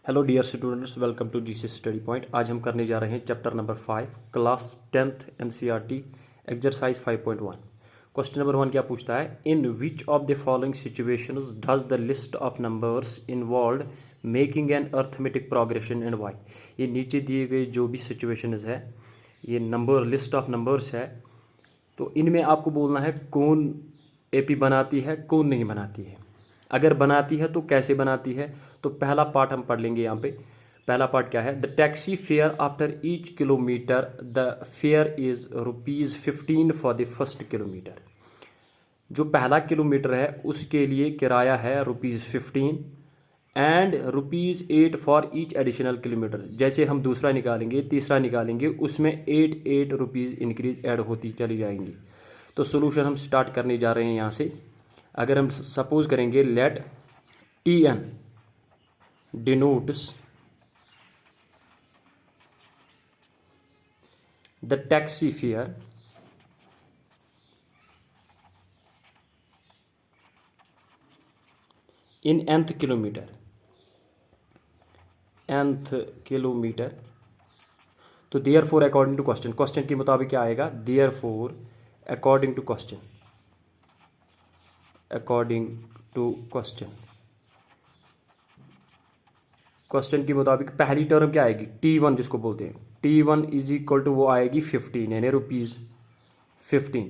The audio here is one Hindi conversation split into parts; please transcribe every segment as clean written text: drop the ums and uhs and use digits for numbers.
Hello dear students, welcome to GC study point. आज हम करने जा रहे हैं chapter number 5 class 10th NCERT exercise 5.1। Question number 1 क्या पूछता है? In which of the following situations does the list of numbers involve making an arithmetic progression and why. ये नीचे दिए गए जो भी सिचुएशंस है, ये नंबर लिस्ट ऑफ नंबर्स है, तो इनमें आपको बोलना है कौन एपी बनाती है, कौन नहीं बनाती है। अगर बनाती है तो कैसे बनाती है। तो पहला पार्ट हम पढ़ लेंगे यहाँ पे। पहला पार्ट क्या है? The taxi fair after each kilometre the fair is ₹15 for the first kilometre. जो पहला किलोमीटर है उसके लिए किराया है ₹15 and ₹8 for each additional kilometre. जैसे हम दूसरा निकालेंगे, तीसरा निकालेंगे, उसमें 8 रुपीज़ इंक्रीज ऐड होती चली जाएंगी। तो सोल्यूशन हम स्टार्ट करने जा रहे हैं यहाँ से। अगर हम सपोज करेंगे let T N denotes the taxi fare in nth kilometre. तो therefore according to question, question के मुताबिक क्या आएगा? Therefore according to question, according to question के मुताबिक पहली टर्म क्या आएगी? T1 जिसको बोलते हैं, T1 इज इक्वल टू वो आएगी 15 यानी ₹15।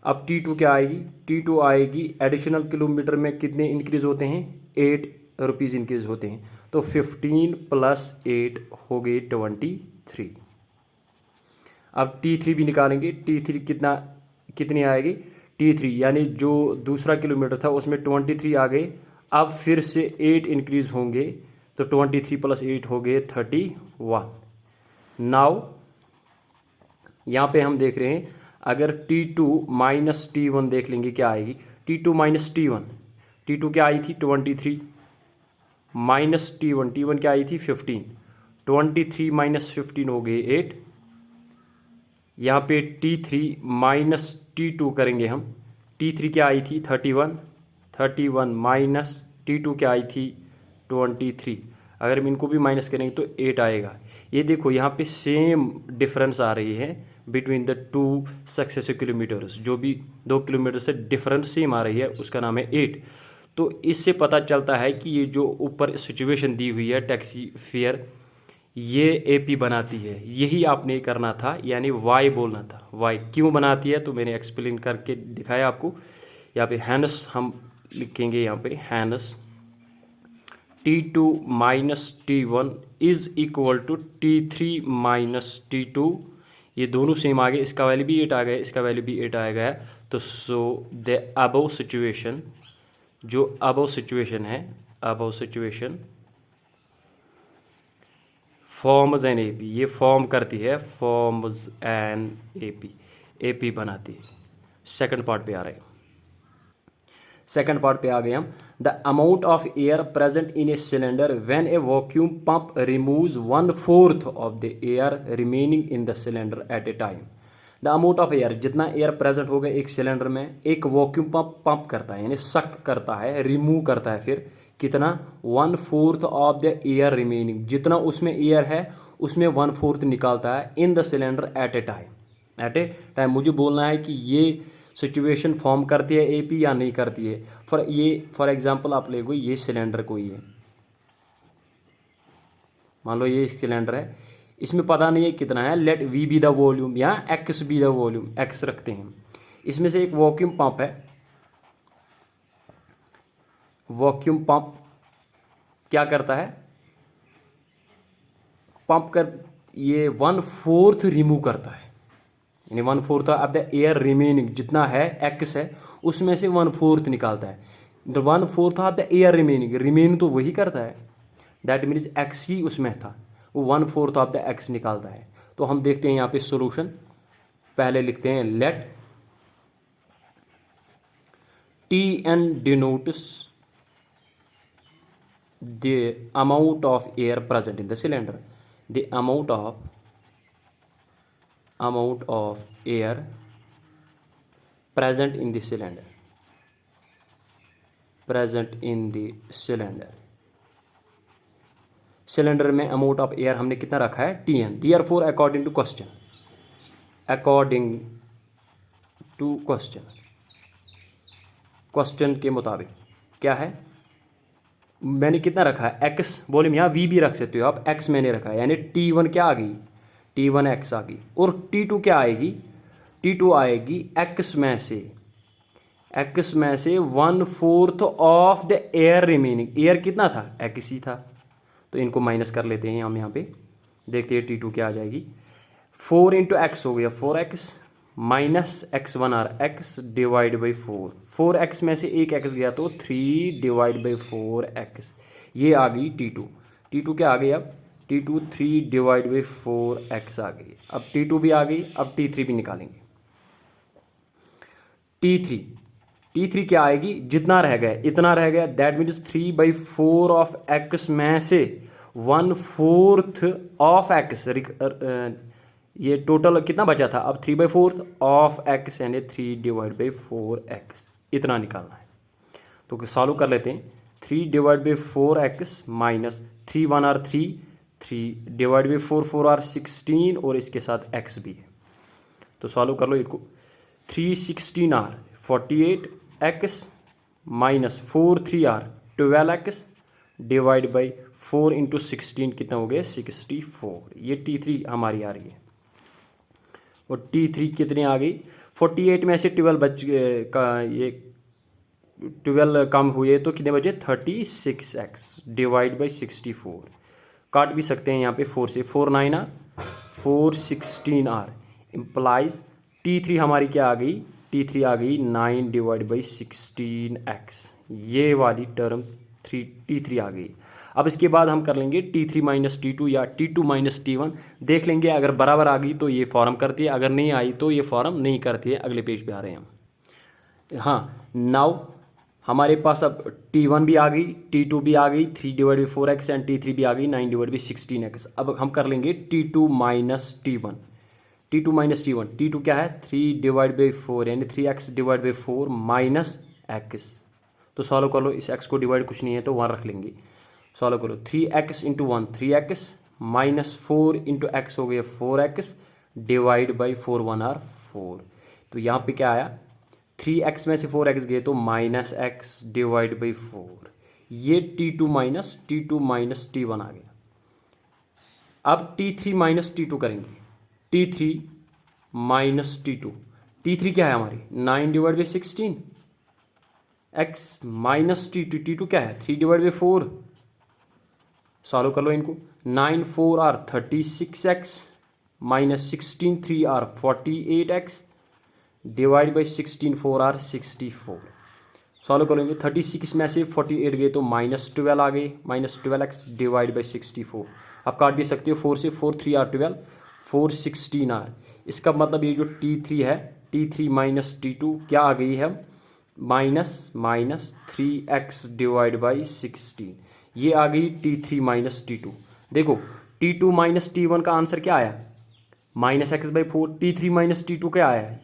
अब T2 क्या आएगी? T2 आएगी एडिशनल किलोमीटर में कितने इंक्रीज होते हैं? 8 रुपीज़ इंक्रीज होते हैं। तो 15 + 8 हो गए 23। अब T3 भी निकालेंगे। T3 कितनी आएगी? T3 यानी जो दूसरा किलोमीटर था उसमें 23 आ गए। अब फिर से 8 इंक्रीज होंगे, तो 23 + 8 हो गए 31। नाउ यहाँ पे हम देख रहे हैं, अगर T2 माइनस T1 देख लेंगे क्या आएगी? T2 माइनस T1, T2 क्या आई थी? 23 माइनस T1 क्या आई थी? 15। 23 माइनस 15 हो गए 8। यहाँ पे T3 माइनस T2 करेंगे हम। T3 क्या आई थी? 31 माइनस T2 क्या आई थी? 23। अगर हम इनको भी माइनस करेंगे तो 8 आएगा। ये देखो यहाँ पे सेम डिफरेंस आ रही है between the two successive kilometres. जो भी 2 किलोमीटर से डिफरेंस सेम आ रही है उसका नाम है 8। तो इससे पता चलता है कि ये जो ऊपर सिचुएशन दी हुई है टैक्सी फेयर, ये एपी बनाती है। यही आपने करना था, यानी वाई बोलना था। वाई क्यों बनाती है तो मैंने एक्सप्लेन करके दिखाया आपको। यहाँ पे हैनस हम लिखेंगे, यहाँ पे hence T2 minus T1 is equal to T3 minus T2। ये दोनों सेम आ गए, इसका वैल्यू भी 8 आ गया, इसका वैल्यू भी 8 आ गया। तो सो द अबव सिचुएशन, जो अबव सिचुएशन है, above situation forms an AP, ये फॉर्म करती है, फॉर्म्स एन एपी, एपी बनाती है। सेकंड पार्ट पे आ रहे हैं। सेकंड पार्ट पे आ गए हम। The amount of air present in a cylinder when A vacuum pump removes 1/4 of the air remaining in the cylinder at a time. The amount of air, जितना एयर प्रेजेंट होगा एक सिलेंडर में, एक वैक्यूम पंप करता है यानी सक करता है, रिमूव करता है। फिर कितना? 1/4 ऑफ द एयर रिमेनिंग, जितना उसमें एयर है उसमें 1/4 निकालता है in the cylinder at a time. At a time मुझे बोलना है कि ये सिचुएशन फॉर्म करती है एपी या नहीं करती है। फॉर एग्जांपल आप ले, ये सिलेंडर कोई है, मान लो ये सिलेंडर है, इसमें पता नहीं है कितना है। Let V be the volume या X be the volume, X रखते हैं। इसमें से एक वॉक्यूम पंप है। वॉक्यूम पंप क्या करता है? पंप कर ये 1/4 रिमूव करता है, यानी 1/4 ऑफ द एयर रिमेनिंग, जितना है एक्स है उसमें से 1/4 निकालता है। The 1/4 of the air remaining तो वही करता है, दैट मीन्स एक्स ही उसमें था, वो 1/4 ऑफ द एक्स निकालता है। तो हम देखते हैं यहाँ पे सोल्यूशन। पहले लिखते हैं let T N denotes the amount of air present in the cylinder, the amount of air present in the cylinder, cylinder में अमाउंट ऑफ एयर हमने कितना रखा है Tn। Therefore according to question के मुताबिक क्या है, मैंने कितना रखा है x वॉल्यूम, यहाँ v भी रख सकते हो आप, x मैंने रखा है, यानी T1 क्या आ गई, T1x आ गई। और T2 क्या आएगी, T2 आएगी x में से 1/4 of the air remaining. Air कितना था, x ही था, तो इनको माइनस कर लेते हैं हम यहाँ पे, देखते हैं T2 क्या आ जाएगी। 4 × x हो गया 4x minus x1 or x divide by 4x में से एक x गया तो 3 डिवाइड बाई 4x, ये आ गई T2 क्या आ गई, अब T2 3 डिवाइड बाई 4x आ गई। अब T2 भी आ गई, अब T3 भी निकालेंगे। T3 क्या आएगी, जितना रह गया इतना रह गया, दैट मीन्स 3/4 ऑफ x में से 1/4 ऑफ x, ये टोटल कितना बचा था, अब 3/4 ऑफ x यानी 3 डिवाइड बाई 4x, इतना निकालना है। तो सॉल्व कर लेते हैं। 3 divide by 4x minus 3 1 or 3 divide by 4 or 16 और इसके साथ x भी है, तो सॉल्व कर लो इसको। 3 16 or 48x minus 4 3 or 12x divide by 4 × 16 कितना हो गया 64, ये T3 हमारी आ रही है। और T3 कितनी आ गई, 48 में से 12 बच का, ये 12 कम हुए तो कितने बचे 36x डिवाइड बाई 64, काट भी सकते हैं यहाँ पे 4 से, 4 9 आर 4 16 आर इम्प्लाइज T3 हमारी क्या आ गई, T3 आ गई 9 डिवाइड बाई 16x, ये वाली टर्म T3 आ गई। अब इसके बाद हम कर लेंगे T3 माइनस T2 या T2 माइनस T1, देख लेंगे अगर बराबर आ गई तो ये फॉर्म करती है, अगर नहीं आई तो ये फॉर्म नहीं करती है। अगले पेज पे आ रहे हैं हम। हाँ, नाउ हमारे पास अब T1 भी आ गई, T2 भी आ गई 3 divide by 4x and T3 भी आ गई 9 डिवाइड बाई 16x। अब हम कर लेंगे T2 माइनस T1। T2 क्या है 3 डिवाइड बाई 4 यानी 3x divide by 4 minus x, तो सॉल्व कर लो। इस x को डिवाइड कुछ नहीं है तो 1 रख लेंगे, सॉल्व करो। 3x × 1 3x माइनस 4 × x हो गया 4x डिवाइड बाई 4 1 आर 4, तो यहाँ पे क्या आया 3x में से 4x गए तो माइनस x डिवाइड बाई 4, ये T2 माइनस T1 आ गया। अब T3 माइनस T2 करेंगे, T3 माइनस T2 क्या है हमारी 9 divide by 16 x minus T2 क्या है 3 डिवाइड बाई 4, सॉल्व कर लो इनको। 9 4 or 36x minus 16 3 or 48x divide by 16 4 or 64, solve करेंगे। 36 में से 48 गए तो माइनस 12 आ गए, माइनस 12x डिवाइड बाई 64, आप काट भी सकते हो 4 से, 4 3 आर 12 4 16 आर, इसका मतलब ये जो T3 है T3 माइनस T2 क्या आ गई है माइनस 3x डिवाइड बाई 16, ये आ गई T3 माइनस T2। देखो T2 माइनस T1 का आंसर क्या आया minus x by 4, T3 minus T2 क्या आया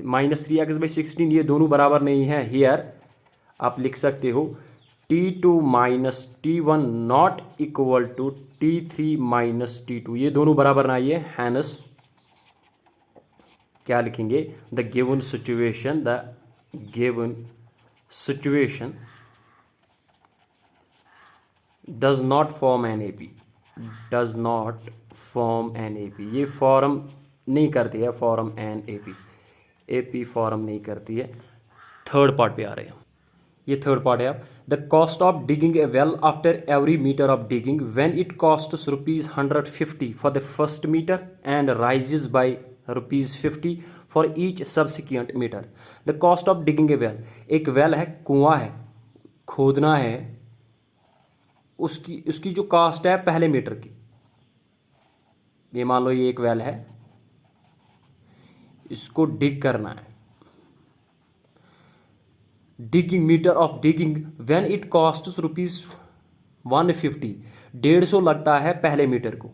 माइनस 3x बाई 16, ये दोनों बराबर नहीं है। हियर आप लिख सकते हो T2 minus T1 not equal to T3 minus T2, ये दोनों बराबर नहीं है। हैनस क्या लिखेंगे, the given situation does not form an AP, ये फॉर्म नहीं करती है, फॉर्म एन AP फॉर्म नहीं करती है। थर्ड पार्ट पे आ रहे हैं, ये थर्ड पार्ट है। अब the cost of digging a well after every metre of digging when it costs ₹150 for the first metre and rises by ₹50 for each subsequent metre. The cost of digging a well, एक वेल है, कुआं है, खोदना है, उसकी जो कॉस्ट है पहले मीटर की, ये मान लो ये एक वेल है, इसको डिग करना है, digging metre of digging when it costs ₹150, 150 लगता है पहले मीटर को,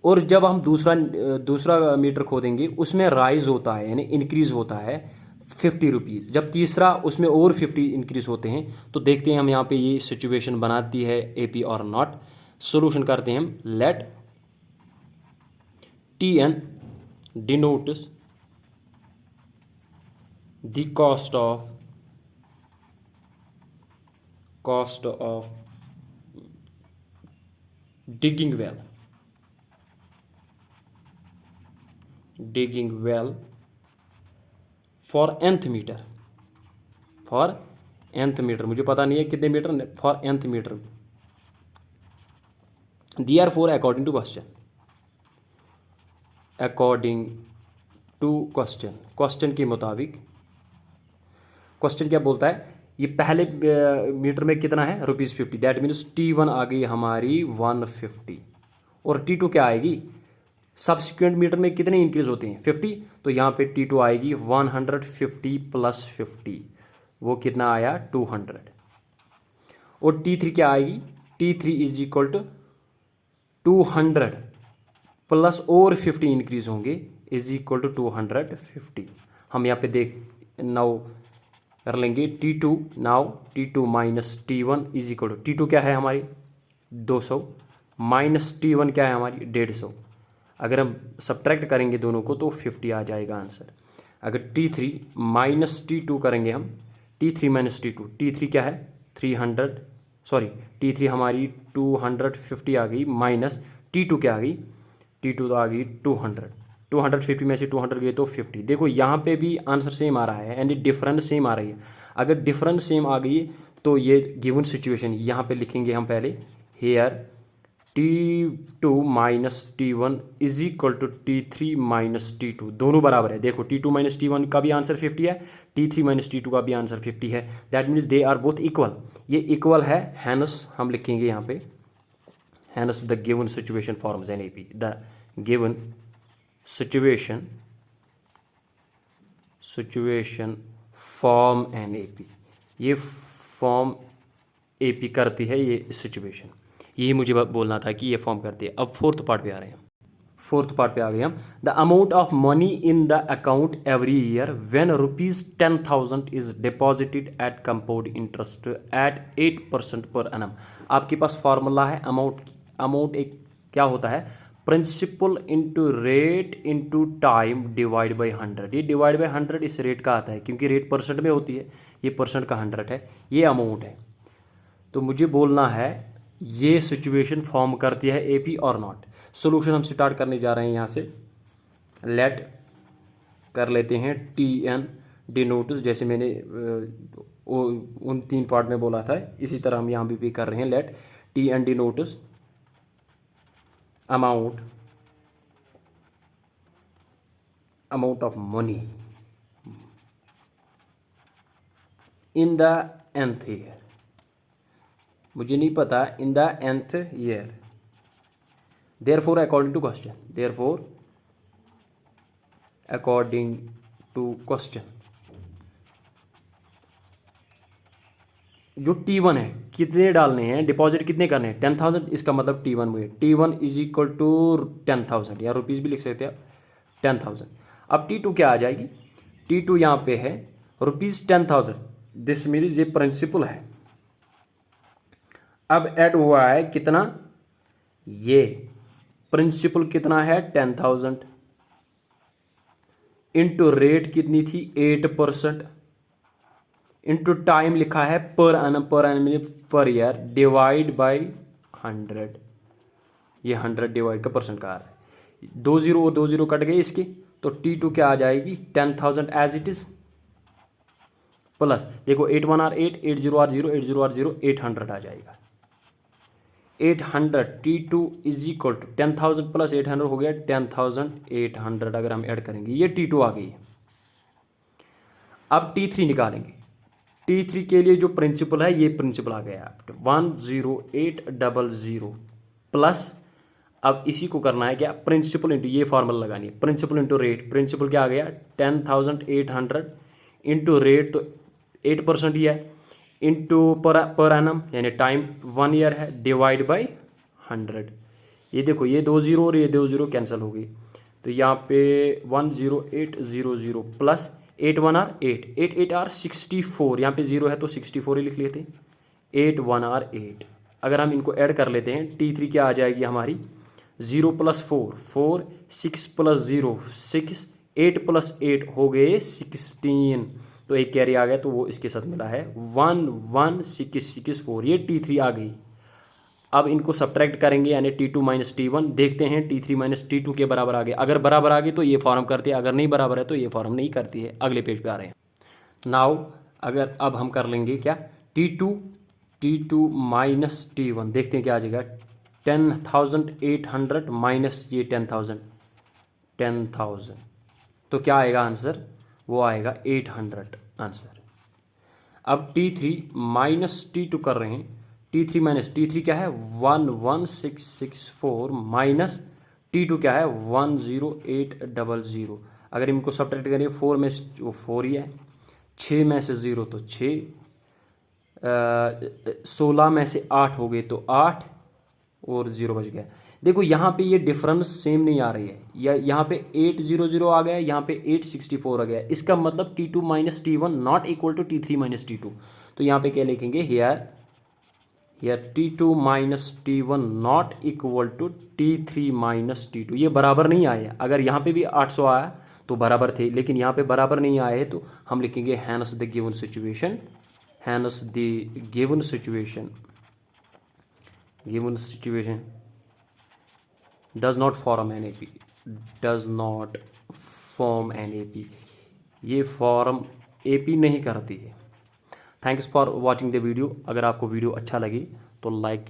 और जब हम दूसरा मीटर खोदेंगे उसमें राइज होता है यानी इंक्रीज होता है ₹50, जब तीसरा उसमें और 50 इंक्रीज होते हैं। तो देखते हैं हम यहाँ पे ये सिचुएशन बनाती है AP और नॉट। सोल्यूशन करते हैं हम। Let T N denotes the cost of digging well for nth meter, मुझे पता नहीं है कितने metre, for nth metre. Therefore according to question के मुताबिक, क्वेश्चन क्या बोलता है, ये पहले मीटर में कितना है ₹50, दैट मीन्स T1 आ गई हमारी 150 और T2 क्या आएगी, सब्सिक्वेंट मीटर में कितने इंक्रीज होते हैं 50, तो यहाँ पे T2 आएगी 150 + 50, वो कितना आया 200। और T3 क्या आएगी, T3 = 200 प्लस और 50 इंक्रीज होंगे = 250। हम यहाँ पे देख नाउ कर लेंगे T2 T2 minus T1 T2 क्या है हमारी 200 माइनस T1 क्या है हमारी 150। अगर हम सब्ट्रैक्ट करेंगे दोनों को तो 50 आ जाएगा आंसर। अगर T3 माइनस T2 करेंगे हम, T3 माइनस T2 क्या है 300, सॉरी T3 हमारी 250 आ गई, माइनस T2 क्या आ गई, T2 तो आ गई 250 में से 200 गए तो 50। देखो यहाँ पे भी आंसर सेम आ रहा है एंड डिफरेंस सेम आ रही है। अगर डिफरेंस सेम आ गई तो ये गिवन सिचुएशन यहाँ पे लिखेंगे हम पहले, hair T2 minus T1 = T3 minus T2, दोनों बराबर है। देखो T2 माइनस T1 का भी आंसर 50 है, T3 माइनस T2 का भी आंसर 50 है, that means they are both equal, ये इक्वल है। हैंस हम लिखेंगे यहाँ पे, hence the given situation forms an AP, the given situation form an AP, ये फॉर्म AP करती है, ये सिचुएशन, यही मुझे बोलना था कि ये फॉर्म करती है। अब फोर्थ पार्ट पे आ रहे हैं, फोर्थ पार्ट पे आ गए हम। The amount of money in the account every year when ₹10,000 is deposited at compound interest at 8% per annum. आपके पास फार्मूला है अमाउंट एक क्या होता है, principal into rate into time divide by 100। ये डिवाइड बाई 100 इस रेट का आता है क्योंकि रेट परसेंट में होती है, ये परसेंट का 100 है, ये अमाउंट है। तो मुझे बोलना है ये सिचुएशन फॉर्म करती है AP और नॉट। सोल्यूशन हम स्टार्ट करने जा रहे हैं यहाँ से। लेट कर लेते हैं TN डिनोट्स, जैसे मैंने उन 3 पार्ट में बोला था, इसी तरह हम यहाँ भी कर रहे हैं। Let TN denotes amount of money in the nth year, मुझे नहीं पता in the nth year. Therefore according to question जो T1 है कितने डालने हैं, डिपॉजिट कितने करने हैं 10,000, इसका मतलब T1 में T1 = 10,000 या रुपीज़ भी लिख सकते हैं 10,000। अब T2 क्या आ जाएगी, T2 यहाँ पे है ₹10,000, दिस मीन्स ये प्रिंसिपल है। अब ऐड हुआ है कितना, ये प्रिंसिपल कितना है 10,000 इंटू रेट कितनी थी 8% इंटू टाइम लिखा है per annum per year divide by 100, ये 100 डिवाइड का परसेंट का आ रहा है। 2 0 और 2 0 कट गए इसके, तो T2 क्या आ जाएगी 10,000 एज इट इज प्लस, देखो 8 1 आर 8, 8 0 आर 0, 8 0 आर 0, 800 आ जाएगा। 800 T2 = 10,000 प्लस 800 हो गया 10,800। अगर हम ऐड करेंगे ये T2 आ गई। अब T3 निकालेंगे, T3 के लिए जो प्रिंसिपल है ये प्रिंसिपल आ गया 10800 प्लस, अब इसी को करना है क्या, प्रिंसिपल इंटू, ये फॉर्मूला लगानी है, प्रिंसिपल इंटू रेट। प्रिंसिपल क्या आ गया 10,800 इंटू रेट, तो 8% ही है, इंटू पर एनम यानी टाइम 1 ईयर है, डिवाइड बाय 100। ये देखो ये 2 0 और ये 2 0 कैंसिल हो गई, तो यहाँ पे 10800 प्लस 8 1 आर 8, 8 8 आर 64, यहाँ पे 0 है तो 64 ही लिख लेते, 8 1 आर 8। अगर हम इनको ऐड कर लेते हैं, T3 क्या आ जाएगी हमारी 0 + 4 4, 6 + 0 6, 8 + 8 हो गए 16, तो एक कैरी आ गया तो वो इसके साथ मिला है 1 1 6 6 4, ये T3 आ गई। अब इनको सब्ट्रैक्ट करेंगे यानी T2 - T1, देखते हैं T3 - T2 के बराबर आ गए, अगर बराबर आ गए तो ये फॉर्म करती है, अगर नहीं बराबर है तो ये फॉर्म नहीं करती है। अगले पेज पे आ रहे हैं। नाउ अगर अब हम कर लेंगे क्या, T2 - T1, देखते हैं क्या आ जाएगा 10,800 माइनस ये 10,000 तो क्या आएगा आंसर, वो आएगा 800 आंसर। अब T3 - T2 कर रहे हैं, T3 क्या है 11664 माइनस T2 क्या है 10800। अगर इनको सब्ट्रैक्ट करें 4 में से वो 4 ही है, 6 में से 0 तो 6, 16 में से 8 हो गए तो 8 और 0 बच गया। देखो यहाँ पे ये डिफरेंस सेम नहीं आ रही है, या यहाँ पे 800 आ गया, यहाँ पे 864 आ गया, इसका मतलब T2 - T1 not equal to T3 - T2। तो यहाँ पे क्या लिखेंगे, here T2 - T1 not equal to T3 - T2। ये बराबर नहीं आए, अगर यहाँ पे भी 800 आया तो बराबर थे, लेकिन यहाँ पे बराबर नहीं आए तो हम लिखेंगे hence the given situation, hence the given situation does not form an AP, does not form an AP, ये फॉर्म AP नहीं करती है। Thanks for watching the video. अगर आपको वीडियो अच्छा लगे तो लाइक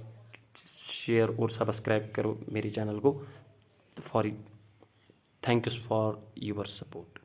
शेयर और सब्सक्राइब करो मेरे चैनल को। Thank you for your support.